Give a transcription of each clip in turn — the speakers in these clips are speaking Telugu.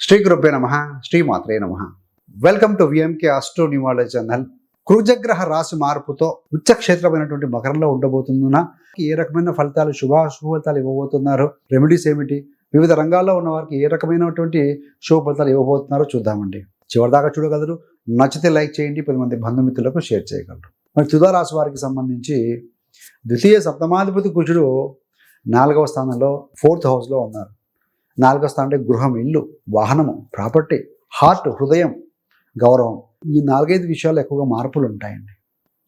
శ్రీ గురుభ్యో నమః, శ్రీమాత్రే నమః. Welcome to VMK astro numerology channel. కుజగ్రహ రాశి మార్పుతో ఉచ్చక్షేత్రమైనటువంటి మకరంలో ఉండబోతున్నా ఏ రకమైన ఫలితాలు శుభాశుభ ఫలితాలు ఇవ్వబోతున్నారు, రెమెడీస్ ఏమిటి, వివిధ రంగాల్లో ఉన్న వారికి ఏ రకమైనటువంటి శుభ ఫలితాలు ఇవ్వబోతున్నారో చూద్దామండి. చివరిదాకా చూడగలరు. నచ్చితే లైక్ చేయండి, 10 మంది బంధుమిత్రులకు షేర్ చేయగలరు. మరి తులారాశి వారికి సంబంధించి ద్వితీయ సప్తమాధిపతి కుజుడు 4వ స్థానంలో 4th హౌస్లో ఉన్నారు. 4వ స్థానం అంటే గృహం, ఇల్లు, వాహనము, ప్రాపర్టీ, హార్ట్, హృదయం, గౌరవం. ఈ 4-5 విషయాలు ఎక్కువగా మార్పులు ఉంటాయండి.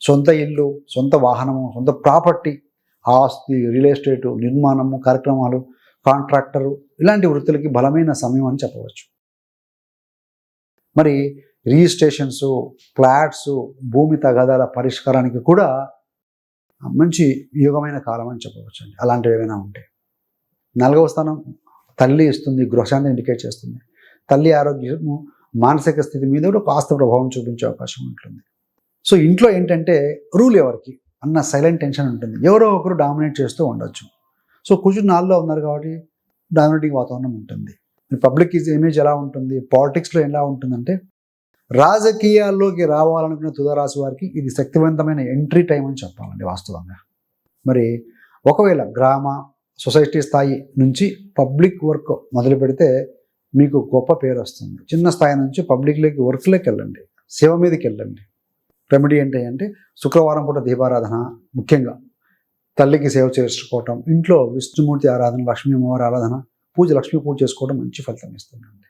సొంత ఇల్లు, సొంత వాహనము, సొంత ప్రాపర్టీ, ఆస్తి, రియల్ ఎస్టేటు, నిర్మాణము, కార్యక్రమాలు, కాంట్రాక్టరు, ఇలాంటి వృత్తులకి బలమైన సమయం అని చెప్పవచ్చు. మరి రిజిస్ట్రేషన్స్, ఫ్లాట్స్, భూమి తగాదాల పరిష్కారానికి కూడా మంచి యోగమైన కాలం అని చెప్పవచ్చు అండి. అలాంటివి ఏమైనా ఉంటే 4వ స్థానం తల్లి ఇస్తుంది, గృహశాంతి ఇండికేట్ చేస్తుంది. తల్లి ఆరోగ్యము, మానసిక స్థితి మీద కూడా కాస్త ప్రభావం చూపించే అవకాశం ఉంటుంది. సో ఇంట్లో ఏంటంటే రూల్ ఎవరికి అన్న సైలెంట్ టెన్షన్ ఉంటుంది. ఎవరో ఒకరు డామినేట్ చేస్తూ ఉండొచ్చు. సో కుజుడు 4లో ఉన్నారు కాబట్టి డామినేటింగ్ వాతావరణం ఉంటుంది. పబ్లిక్ ఇమేజ్ ఎలా ఉంటుంది, పాలిటిక్స్లో ఎలా ఉంటుందంటే రాజకీయాల్లోకి రావాలనుకున్న తులారాశి వారికి ఇది శక్తివంతమైన ఎంట్రీ టైం అని చెప్పాలండి వాస్తవంగా. మరి ఒకవేళ గ్రామ సొసైటీ స్థాయి నుంచి పబ్లిక్ వర్క్ మొదలు పెడితే మీకు గొప్ప పేరు వస్తుంది. చిన్న స్థాయి నుంచి పబ్లిక్లోకి వర్క్లోకి వెళ్ళండి, సేవ మీదకి వెళ్ళండి. రెమెడీ అంటే శుక్రవారం పూట దీపారాధన, ముఖ్యంగా తల్లికి సేవ చేసుకోవటం, ఇంట్లో విష్ణుమూర్తి ఆరాధన, లక్ష్మీ అమ్మవారి ఆరాధన, లక్ష్మీ పూజ చేసుకోవడం మంచి ఫలితం ఇస్తుందండి.